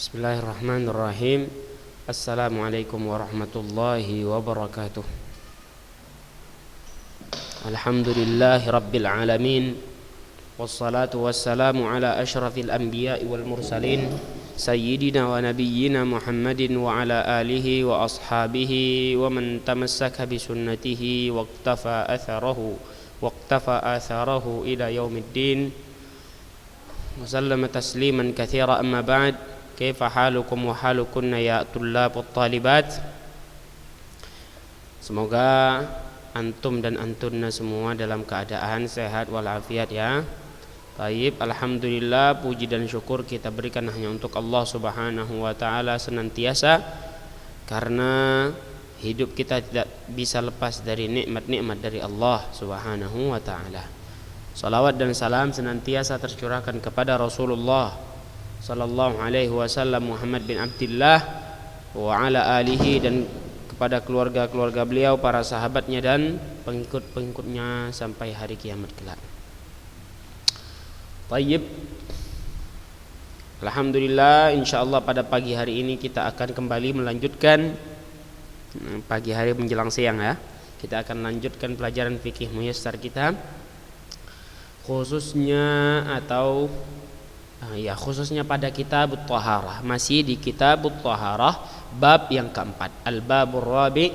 Bismillahirrahmanirrahim. Assalamualaikum warahmatullahi wabarakatuh. Alhamdulillahi rabbil alamin. Wassalatu wassalamu ala ashrafil anbiya'i wal mursalin Sayyidina wa nabiyyina Muhammadin wa ala alihi wa ashabihi wa man tamassaka bisunnatihi waqtafa atharahu ila yaumiddin. Wa sallama tasliman katsira, amma ba'd. Kaifa halukum wa halukunna ya tullabut talibat. Semoga antum dan antunna semua dalam keadaan sehat walafiat ya. Baik, alhamdulillah, puji dan syukur kita berikan hanya untuk Allah Subhanahu wa taala senantiasa, karena hidup kita tidak bisa lepas dari nikmat-nikmat dari Allah Subhanahu wa taala. Salawat dan salam senantiasa tercurahkan kepada Rasulullah sallallahu alaihi wasallam Muhammad bin Abdullah wa ala alihi, dan kepada keluarga-keluarga beliau, para sahabatnya dan pengikut-pengikutnya sampai hari kiamat kelak. Tayyib. Alhamdulillah, insyaallah pada pagi hari ini kita akan kembali melanjutkan, pagi hari menjelang siang ya, kita akan lanjutkan pelajaran fikih muyassar kita, khususnya pada kitab Thaharah. Masih di kitab Thaharah, bab yang keempat, al-babur rabi'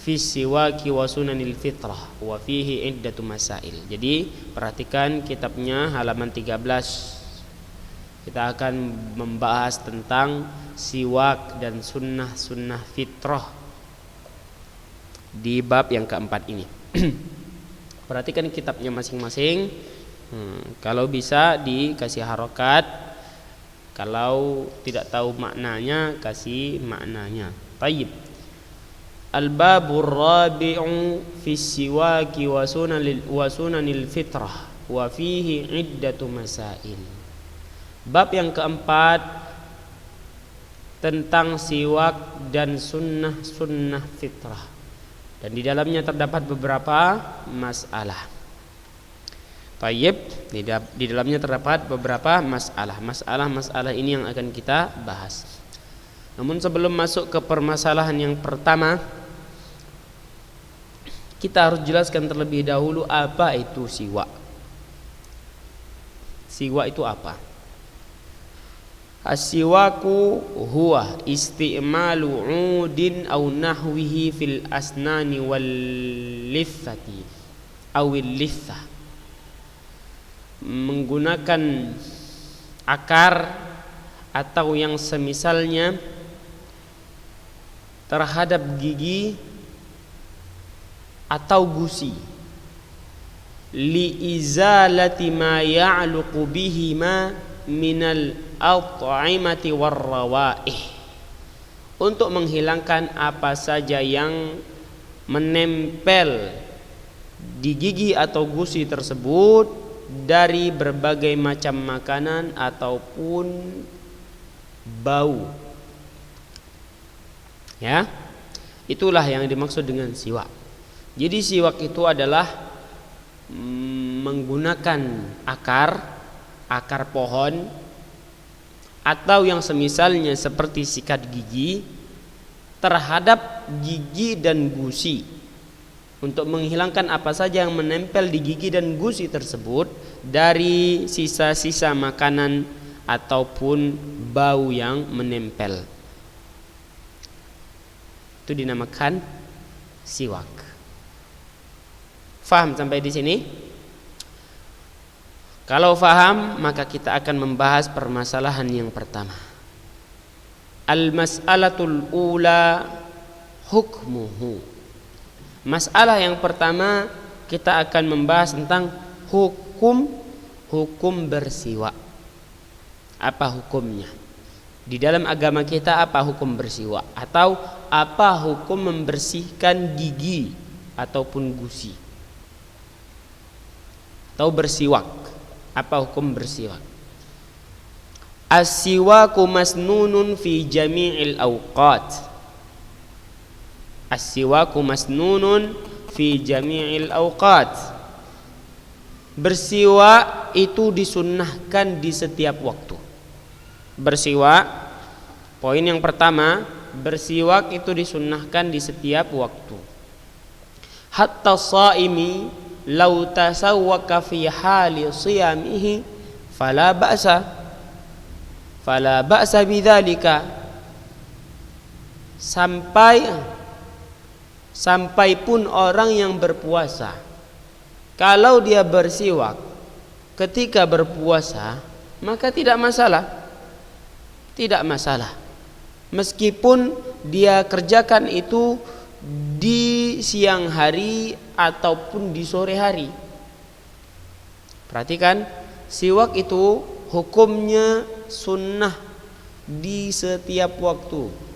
fi siwaki wa sunanil fitrah wa fihi iddatu masail. Jadi perhatikan kitabnya halaman 13. Kita akan membahas tentang siwak dan sunnah-sunnah fitrah di bab yang keempat ini. Perhatikan kitabnya masing-masing. Kalau bisa dikasih harokat, kalau tidak tahu maknanya kasih maknanya. Tayyib. Al-babur rabi'u fi siwaki wa sunanil fitrah wa fihi iddatu masail. Bab yang keempat tentang siwak dan sunnah-sunnah fitrah, dan di dalamnya terdapat beberapa masalah. Tayyib, di dalamnya terdapat beberapa masalah ini yang akan kita bahas. Namun sebelum masuk ke permasalahan yang pertama, kita harus jelaskan terlebih dahulu apa itu siwak. Siwak itu apa? As-siwaku huwa isti'malu 'udin aw nahwihi fil asnani wal lithati awil lithah. Menggunakan akar atau yang semisalnya terhadap gigi atau gusi, li izalati ma ya'luqu bihima minal at'imati warrawaih, untuk menghilangkan apa saja yang menempel di gigi atau gusi tersebut dari berbagai macam makanan ataupun bau. Ya, itulah yang dimaksud dengan siwak. Jadi siwak itu adalah menggunakan akar pohon atau yang semisalnya seperti sikat gigi terhadap gigi dan gusi, untuk menghilangkan apa saja yang menempel di gigi dan gusi tersebut dari sisa-sisa makanan ataupun bau yang menempel. Itu dinamakan siwak. Faham sampai di sini? Kalau faham, maka kita akan membahas permasalahan yang pertama. Al-mas'alatul ula hukmuhu. Masalah yang pertama, kita akan membahas tentang hukum bersiwak. Apa hukumnya? Di dalam agama kita apa hukum bersiwak? Atau apa hukum membersihkan gigi ataupun gusi? Atau bersiwak? Apa hukum bersiwak? As-siwaku masnunun fi jami'il awqat. As-siwaku masnunun fi jami'il awqat. Bersiwak itu disunnahkan di setiap waktu. Bersiwak Poin yang pertama, bersiwak itu disunnahkan di setiap waktu. Hatta shaimi law tasawwaka fi hali shiyamihi fala ba'sa bidzalika. Sampai pun orang yang berpuasa, kalau dia bersiwak ketika berpuasa, maka tidak masalah. Tidak masalah. Meskipun dia kerjakan itu di siang hari ataupun di sore hari. Perhatikan, siwak itu hukumnya sunnah di setiap waktu.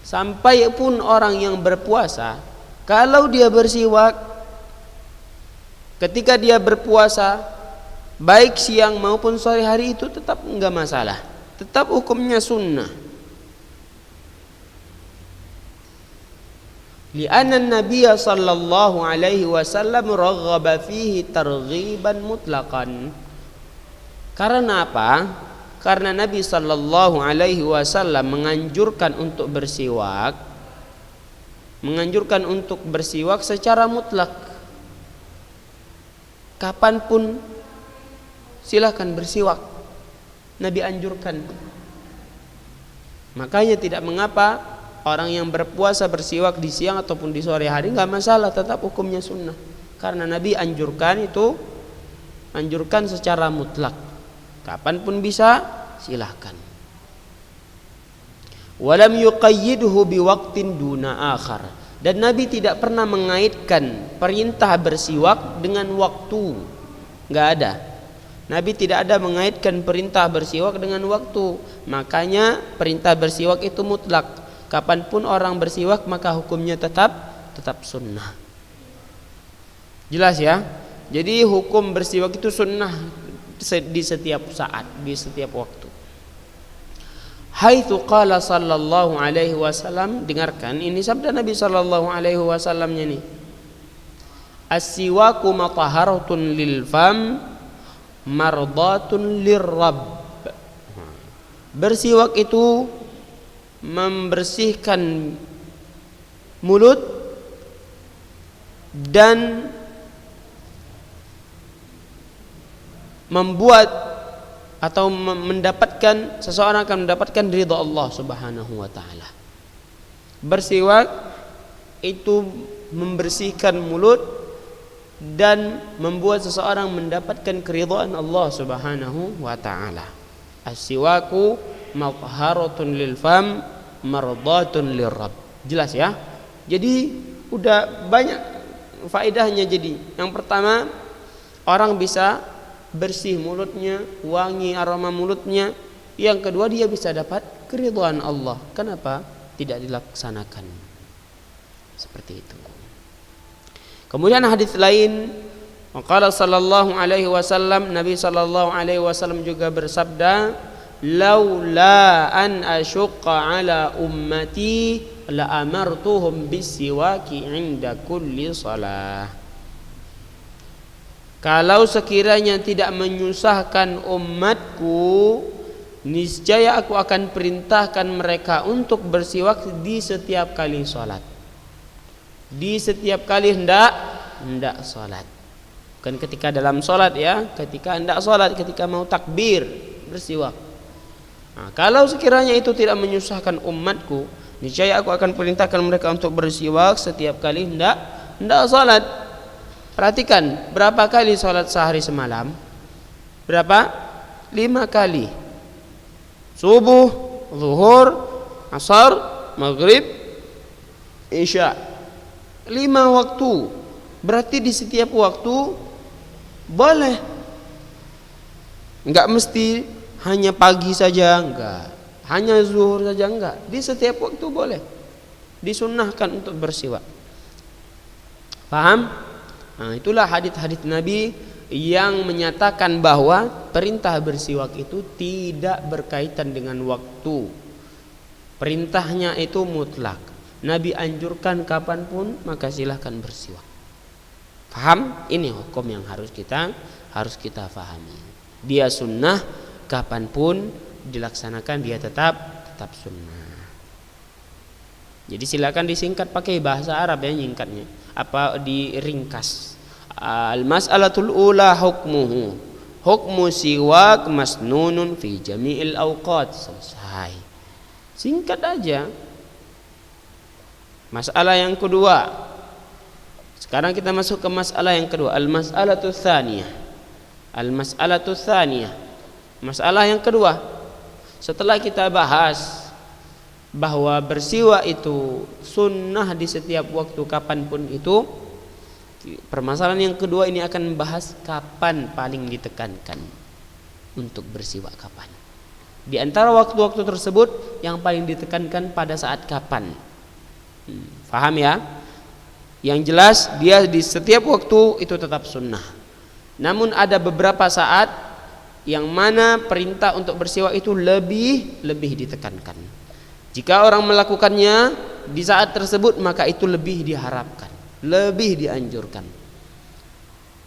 Sampai pun orang yang berpuasa, kalau dia bersiwak ketika dia berpuasa, baik siang maupun sore hari, itu tetap enggak masalah, tetap hukumnya sunnah. Li'anna an-nabiy sallallahu alaihi wasallam raghaba fihi targhiban mutlaqan. Karena apa? Karena Nabi sallallahu alaihi wasallam menganjurkan untuk bersiwak, secara mutlak. Kapanpun silakan bersiwak, Nabi anjurkan. Makanya tidak mengapa orang yang berpuasa bersiwak di siang ataupun di sore hari, enggak masalah, tetap hukumnya sunnah. Karena Nabi anjurkan secara mutlak. Kapanpun bisa, silahkan. Walam yuqayyidhu biwaqtin duna akhar. Dan Nabi tidak pernah mengaitkan perintah bersiwak dengan waktu. Enggak ada. Nabi tidak ada mengaitkan perintah bersiwak dengan waktu. Makanya perintah bersiwak itu mutlak. Kapanpun orang bersiwak, maka hukumnya tetap sunnah. Jelas ya? Jadi hukum bersiwak itu sunnah di setiap saat, di setiap waktu. Haitsu qala sallallahu alaihi wasallam, dengarkan ini sabda Nabi sallallahu alaihi wasallamnya nih. As-siwaku mataharatun lil fam mardatun lirrabb. Bersiwak itu membersihkan mulut dan membuat atau mendapatkan, seseorang akan mendapatkan ridha Allah Subhanahu wa taala. Bersiwak itu membersihkan mulut dan membuat seseorang mendapatkan keridhaan Allah Subhanahu wa taala. As-siwaku mathaharatun lil fam mardatun lirrabb. Jelas ya? Jadi udah banyak faedahnya. Jadi yang pertama, orang bisa bersih mulutnya, wangi aroma mulutnya. Yang kedua, dia bisa dapat keridhaan Allah. Kenapa tidak dilaksanakan seperti itu? Kemudian hadis lain, qala sallallahu alaihi wasallam, Nabi sallallahu alaihi wasallam juga bersabda, laula an asyqa ala ummati la amartuhum bisiwaki inda kulli salah. Kalau sekiranya tidak menyusahkan umatku, niscaya aku akan perintahkan mereka untuk bersiwak di setiap kali salat. Di setiap kali hendak salat. Bukan ketika dalam salat ya, ketika hendak salat, ketika mau takbir bersiwak. Nah, kalau sekiranya itu tidak menyusahkan umatku, niscaya aku akan perintahkan mereka untuk bersiwak setiap kali hendak salat. Perhatikan, berapa kali salat sehari semalam? Berapa? 5 kali. Subuh, zuhur, asar, maghrib, isya. 5 waktu. Berarti di setiap waktu boleh. Enggak mesti hanya pagi saja, enggak. Hanya zuhur saja, enggak. Di setiap waktu boleh. Disunnahkan untuk bersiwak. Paham? Nah, itulah hadits-hadits Nabi yang menyatakan bahwa perintah bersiwak itu tidak berkaitan dengan waktu. Perintahnya itu mutlak. Nabi anjurkan kapanpun, maka silahkan bersiwak. Paham? Ini hukum yang harus kita fahami. Dia sunnah, kapanpun dilaksanakan dia tetap tetap sunnah. Jadi silakan disingkat pakai bahasa Arab ya nyingkatnya. Apa diringkas. Al-mas'alatul ula hukmuhu. Hukmu siwak masnunun fi jami'il awqat. Selesai. Singkat aja. Masalah yang kedua. Sekarang kita masuk ke masalah yang kedua. Al-mas'alatul tsaniyah. Al-mas'alatul tsaniyah. Masalah yang kedua. Setelah kita bahas bahwa bersiwak itu sunnah di setiap waktu kapanpun itu, permasalahan yang kedua ini akan membahas kapan paling ditekankan untuk bersiwak, kapan. Di antara waktu-waktu tersebut yang paling ditekankan pada saat kapan. Faham ya? Yang jelas dia di setiap waktu itu tetap sunnah. Namun ada beberapa saat yang mana perintah untuk bersiwak itu lebih ditekankan. Jika orang melakukannya di saat tersebut maka itu lebih diharapkan, lebih dianjurkan.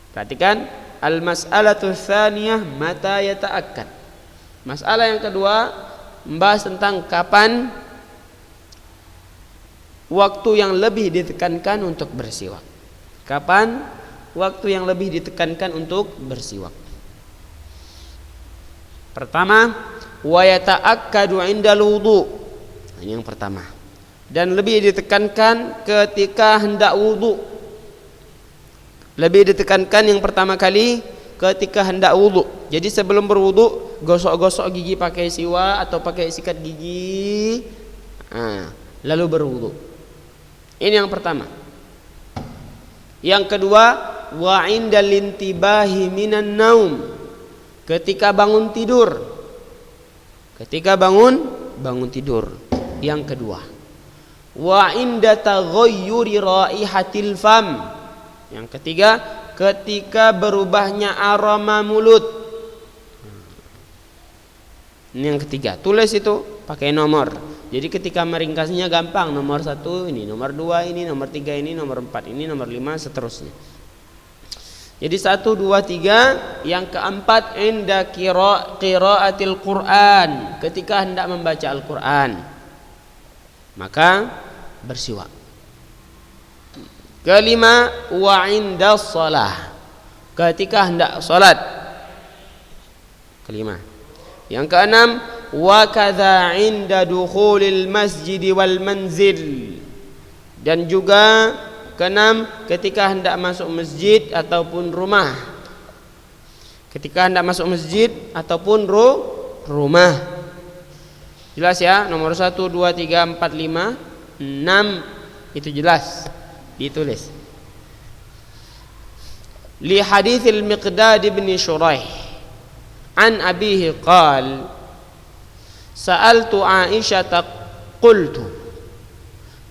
Perhatikan, al-mas'alatu tsaniyah mata yata'akkad. Masalah yang kedua membahas tentang kapan waktu yang lebih ditekankan untuk bersiwak. Kapan waktu yang lebih ditekankan untuk bersiwak? Pertama, wa yata'akkadu 'indal wudu'. Ini yang pertama. Dan lebih ditekankan ketika hendak wudu. Lebih ditekankan yang pertama kali ketika hendak wudu. Jadi sebelum berwudu gosok-gosok gigi pakai siwak atau pakai sikat gigi, lalu berwudu. Ini yang pertama. Yang kedua, wa 'indal intibahi minan naum. Ketika bangun tidur. Ketika bangun tidur. Yang kedua, wa 'inda taghayyuri raihatil fam. Yang ketiga, ketika berubahnya aroma mulut. Ini yang ketiga. Tulis itu pakai nomor. Jadi ketika meringkasnya gampang. Nomor 1 ini, nomor 2 ini, nomor 3 ini, nomor 4 ini, nomor 5 seterusnya. Jadi 1, 2, 3. Yang keempat, inda qiraatil Quran. Ketika hendak membaca Al-Quran maka bersiwak. Kelima, wa 'inda shalah. Ketika hendak salat. Kelima. Yang keenam, wa kadza 'inda dukhulil masjid wal manzil. Dan juga keenam, ketika hendak masuk masjid ataupun rumah. Ketika hendak masuk masjid ataupun rumah. Jelas ya, nomor 1, 2, 3, 4, 5, 6 itu jelas ditulis. Li haditsil Miqdad bin Shuraih an abihi qal sa'altu Aisyah qultu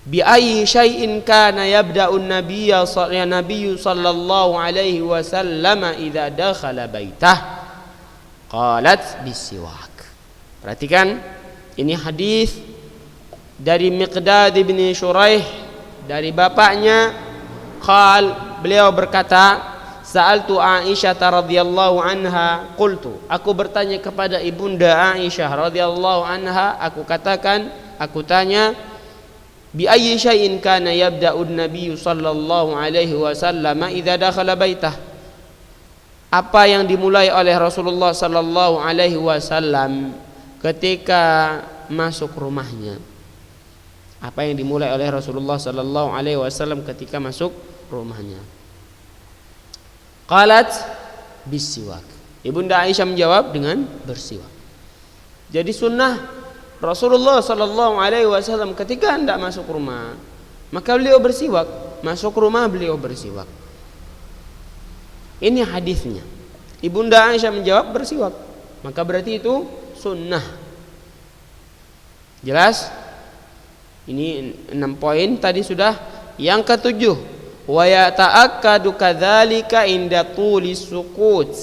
bi ayyi syai'in kana yabda'u an-nabiy sallallahu alaihi wasallam idza dakhala baitah qalat bisiwak. Perhatikan, ini hadis dari Miqdad bin Shuraih dari bapaknya. Beliau berkata, sa'altu Aisyah radhiyallahu anha qultu. Aku bertanya kepada ibunda Aisyah radhiyallahu anha, aku tanya, bi ayyi syai'in kana yabda'u an-nabiy sallallahu alaihi wasallam idza dakhala baitah. Apa yang dimulai oleh Rasulullah sallallahu alaihi wasallam ketika masuk rumahnya? Apa yang dimulai oleh Rasulullah sallallahu alaihi wasallam ketika masuk rumahnya? Qalat bisiwak. Ibunda Aisyah menjawab dengan bersiwak. Jadi sunnah Rasulullah sallallahu alaihi wasallam ketika hendak masuk rumah, maka beliau bersiwak. Masuk rumah beliau bersiwak. Ini hadisnya. Ibunda Aisyah menjawab bersiwak. Maka berarti itu sunnah. Jelas? Ini 6 poin tadi sudah. Yang ketujuh, wa yata'akkadu kadzalika inda tulis sukut.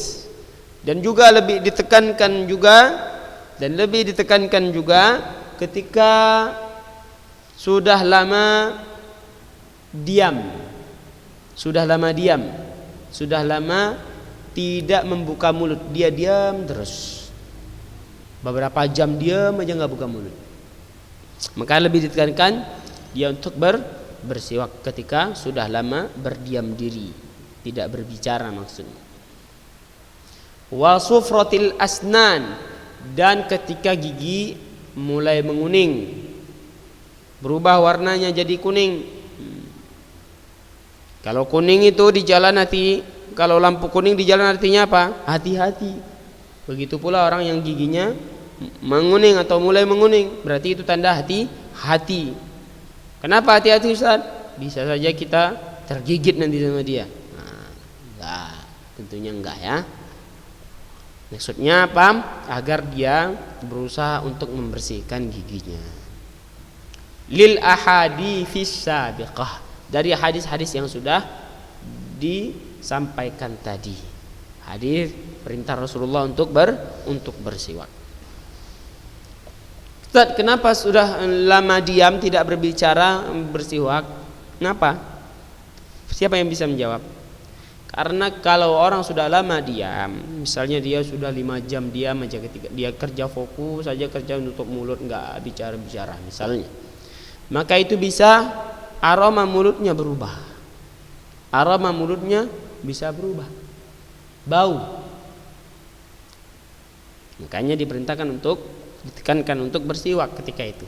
Dan juga lebih ditekankan juga ketika sudah lama diam. Sudah lama tidak membuka mulut, dia diam terus. Beberapa jam diam aja nggak buka mulut. Maka lebih ditekankan dia untuk bersiwak ketika sudah lama berdiam diri, tidak berbicara maksudnya. Wa sufratil asnan, dan ketika gigi mulai menguning, berubah warnanya jadi kuning. Kalau kuning itu di jalan hati, kalau lampu kuning di jalan artinya apa? Hati-hati. Begitu pula orang yang giginya menguning atau mulai menguning, berarti itu tanda hati-hati. Kenapa hati-hati Ustaz? Bisa saja kita tergigit nanti sama dia. Nah, enggak, tentunya enggak ya. Maksudnya apa? Agar dia berusaha untuk membersihkan giginya. Lil ahadits sabiqah, dari hadis-hadis yang sudah disampaikan tadi. Hadis perintah Rasulullah untuk bersiwak. Ustaz, kenapa sudah lama diam tidak berbicara bersiwak? Kenapa? Siapa yang bisa menjawab? Karena kalau orang sudah lama diam, misalnya dia sudah 5 jam diam aja, ketika dia kerja fokus saja, kerja menutup mulut, enggak bicara-bicara misalnya, maka itu bisa aroma mulutnya berubah. Aroma mulutnya bisa berubah, bau. Makanya ditekankan untuk bersiwak ketika itu.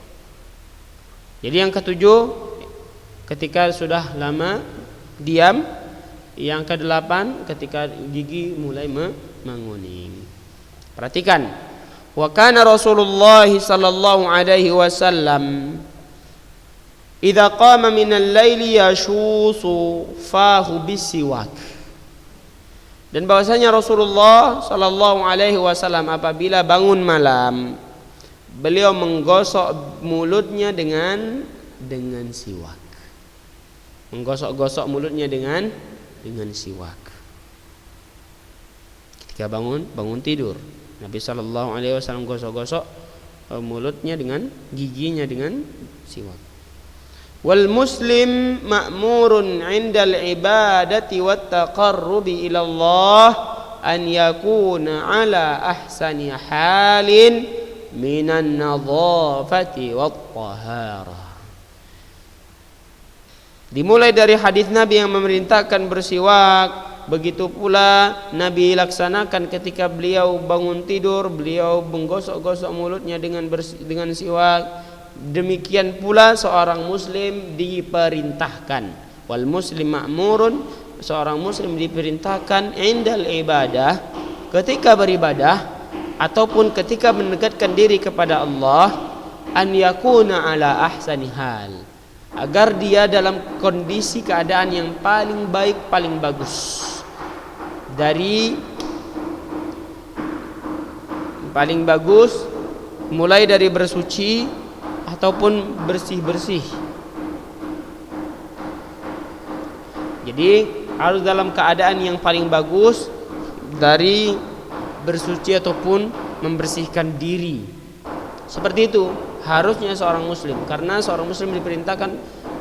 Jadi yang ketujuh, ketika sudah lama diam. Yang kedelapan, ketika gigi mulai menguning. Perhatikan, wa kana Rasulullah sallallahu alaihi wasallam idza qama minal laili yashusu fahu bisiwak. Dan bahwasanya Rasulullah sallallahu alaihi wasallam apabila bangun malam, beliau menggosok mulutnya dengan siwak. Menggosok-gosok mulutnya dengan siwak. Ketika bangun tidur, Nabi sallallahu alaihi wasallam gosok-gosok mulutnya dengan giginya dengan siwak. Wal muslim ma'murun 'indal ibadati wat taqarrubi ila Allah an yakuna ala ahsani halin minan nadhafati wat taharah. Dimulai dari hadis Nabi yang memerintahkan bersiwak, begitu pula Nabi laksanakan ketika beliau bangun tidur, beliau menggosok-gosok mulutnya dengan siwak. Demikian pula seorang muslim diperintahkan, wal muslim ma'murun, seorang muslim diperintahkan indal ibadah, ketika beribadah ataupun ketika mendekatkan diri kepada Allah, an yakuna ala ahsani hal, agar dia dalam kondisi keadaan yang paling baik, paling bagus. Dari paling bagus mulai dari bersuci ataupun bersih-bersih. Jadi harus dalam keadaan yang paling bagus, dari bersuci ataupun membersihkan diri. Seperti itu harusnya seorang muslim, karena seorang muslim diperintahkan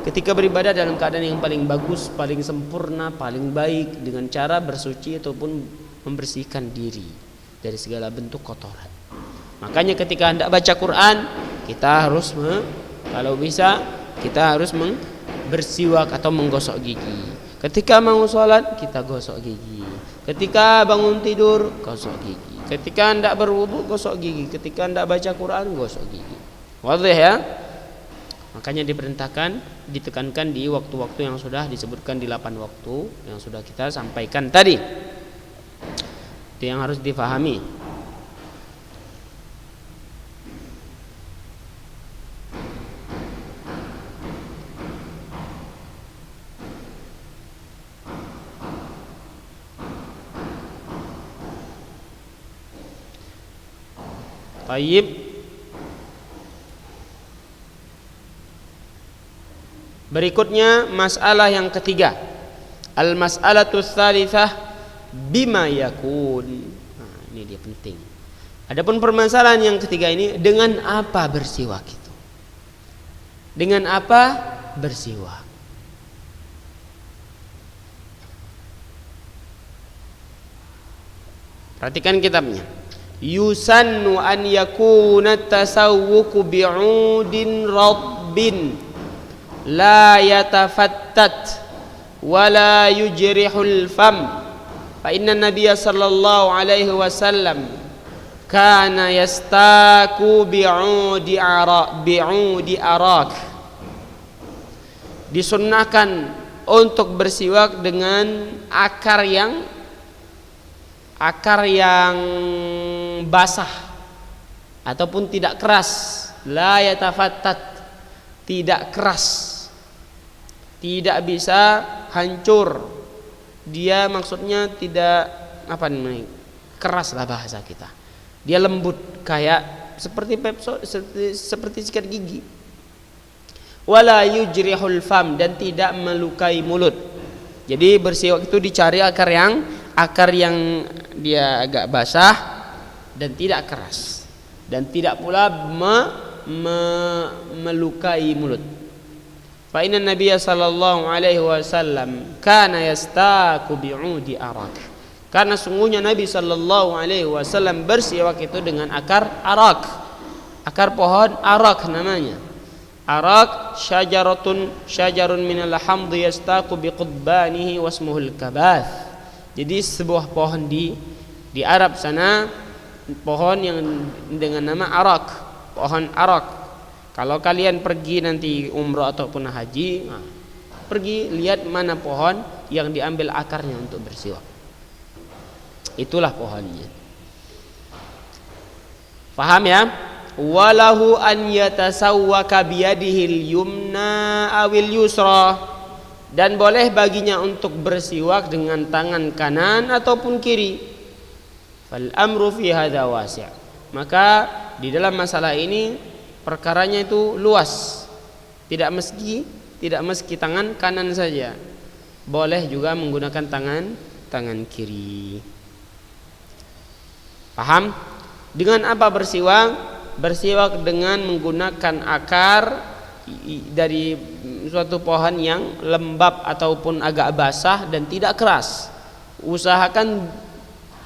ketika beribadah dalam keadaan yang paling bagus, paling sempurna, paling baik, dengan cara bersuci ataupun membersihkan diri dari segala bentuk kotoran. Makanya ketika hendak baca Quran, kita harus kalau bisa kita harus bersiwak atau menggosok gigi. Ketika mau sholat, kita gosok gigi. Ketika bangun tidur, gosok gigi. Ketika hendak berwudu, gosok gigi. Ketika hendak baca Quran, gosok gigi. Wadah ya? Makanya diperintahkan, ditekankan di waktu-waktu yang sudah disebutkan di 8 waktu yang sudah kita sampaikan tadi. Itu yang harus difahami. Tayyib. Berikutnya masalah yang ketiga, al-mas'alatu tsalitsah bima yakun. Nah, ini dia penting. Adapun permasalahan yang ketiga ini, dengan apa bersiwak itu? Dengan apa bersiwak? Perhatikan kitabnya. yusannu an yakuna tasawwuku bi'udin rabbin la yatafattat wa la yujrihul fam fa inna nabiyya sallallahu alaihi wasallam kana yastaku bi'udi arak. Disunnahkan untuk bersiwak dengan akar yang basah ataupun tidak keras, la yatafattat, tidak keras, tidak bisa hancur. Dia maksudnya tidak keras lah bahasa kita. Dia lembut kayak seperti seperti sikat gigi. Wala yujrihul fam, dan tidak melukai mulut. Jadi bersiwak itu dicari akar yang dia agak basah dan tidak keras dan tidak pula melukai mulut. Fa inna nabiyya sallallahu alaihi wasallam kana yastaku bi'udi arak. Karena sungguhnya Nabi sallallahu alaihi wasallam bersiwak itu dengan akar arak. Akar pohon arak namanya. Arak syajarun minal hamdi yastaku biqudbanihi wasmuhul kabath. Jadi sebuah pohon di Arab sana, pohon yang dengan nama arak, pohon arak. Kalau kalian pergi nanti umrah ataupun haji, pergi lihat mana pohon yang diambil akarnya untuk bersiwak. Itulah pohonnya. Paham ya? Walahu an yatasawwaka biyadihil yumna awil yusra, dan boleh baginya untuk bersiwak dengan tangan kanan ataupun kiri. Fal amru fi hadza wasi'. Maka di dalam masalah ini perkaranya itu luas. Tidak meski tangan kanan saja. Boleh juga menggunakan tangan kiri. Paham? Dengan apa bersiwak? Bersiwak dengan menggunakan akar dari suatu pohon yang lembab ataupun agak basah dan tidak keras. Usahakan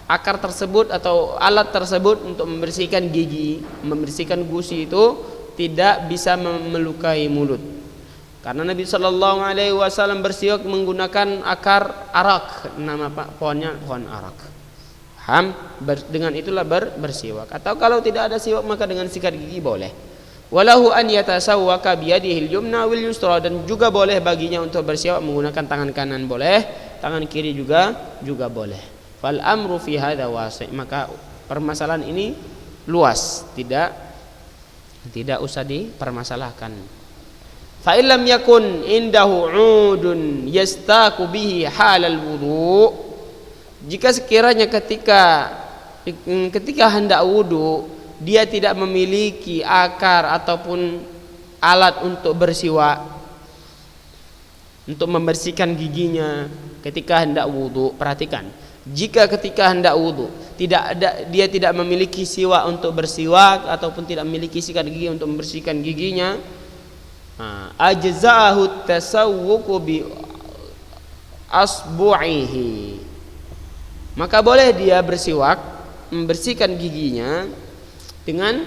akar tersebut atau alat tersebut untuk membersihkan gigi, membersihkan gusi itu tidak bisa melukai mulut. Karena Nabi sallallahu alaihi wasallam bersiwak menggunakan akar arak, nama pohonnya pohon arak. Paham? Dengan itulah bersiwak. Atau kalau tidak ada siwak maka dengan sikat gigi boleh. Walahu an yatasawwaka biyadihil yumna wal yusra, dan juga boleh baginya untuk bersiwak menggunakan tangan kanan boleh, tangan kiri juga boleh. Fal amru fi hadza wasi'. Maka permasalahan ini luas, tidak usah dipermasalahkan. Fa illam yakun indahu 'udun yastaku bihi halal wudu'. Jika sekiranya ketika hendak wudu dia tidak memiliki akar ataupun alat untuk bersiwak, untuk membersihkan giginya ketika hendak wudu, perhatikan. Jika ketika hendak wudu dia tidak memiliki siwak untuk bersiwak ataupun tidak memiliki sikat gigi untuk membersihkan giginya, ajza'ahu tasawwuku bi asbu'ihi. Maka boleh dia bersiwak, membersihkan giginya dengan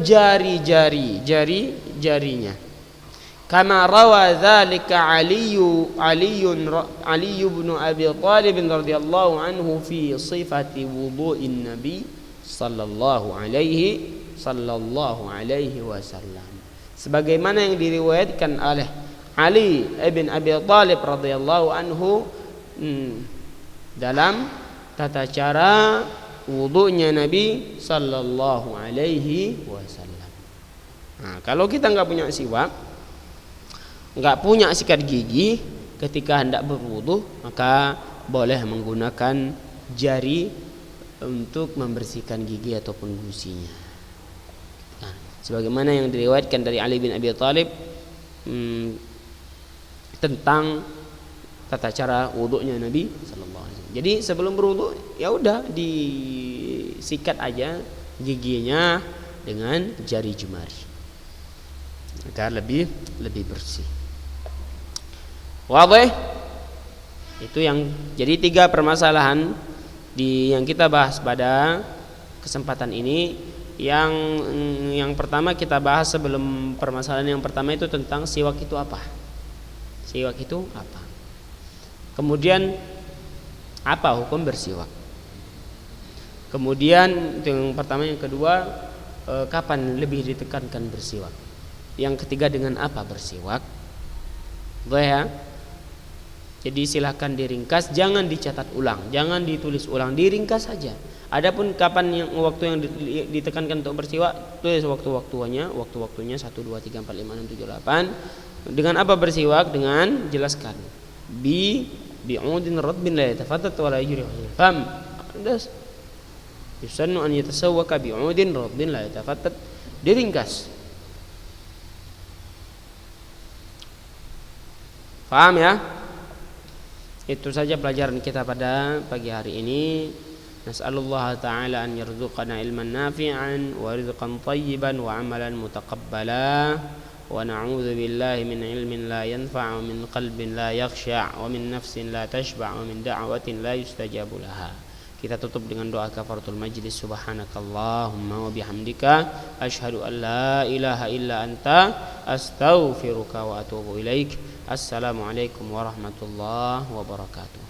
jarinya. Kama rawa dzalika Ali bin Abi Thalib radhiyallahu anhu fi sifati wudu'in Nabi sallallahu alaihi wasallam. Sebagaimana yang diriwayatkan oleh Ali bin Abi Thalib radhiyallahu anhu dalam tata cara wudunya Nabi sallallahu alaihi wasallam. Kalau kita enggak punya siwak, enggak punya sikat gigi ketika hendak berwudu, maka boleh menggunakan jari untuk membersihkan gigi ataupun gusinya. Sebagaimana yang diriwayatkan dari Ali bin Abi Thalib tentang tata cara wudunya Nabi sallallahu alaihi wasallam. Jadi sebelum berwudu ya udah disikat aja giginya dengan jari jemari agar lebih bersih. Wadih? Itu yang jadi 3 permasalahan yang kita bahas pada kesempatan ini yang pertama kita bahas sebelum permasalahan yang pertama itu tentang siwak itu apa. Siwak itu apa? Kemudian apa hukum bersiwak? Kemudian yang pertama, yang kedua, kapan lebih ditekankan bersiwak? Yang ketiga, dengan apa bersiwak? Boleh ya? Jadi silahkan diringkas, jangan dicatat ulang, jangan ditulis ulang, diringkas saja. Adapun kapan waktu yang ditekankan untuk bersiwak, tulis waktu-waktunya 1, 2, 3, 4, 5, 6, 7, 8. Dengan apa bersiwak? Dengan jelaskan. Bi'udin radbin la yatafattat wa la yujri fam. Yusannu an yatasawwaka bi'udin radbin la yatafattat. Diringkas. Paham ya? Itu saja pelajaran kita pada pagi hari ini. Nas'alullah ta'ala an yarzuqana ilman nafi'an wa rizqan tayyiban wa amalan mutaqabbala wa na'udzu billahi min ilmin la yanfa' wa min qalbin la yakhsha' wa min nafsin la tashba' wa min da'watin la yustajabu laha. Kita tutup dengan doa kafaratul majlis. Subhanakallahumma wa bihamdika asyhadu an la ilaha illa anta astaghfiruka wa atubu ilaik. Assalamualaikum warahmatullahi wabarakatuh.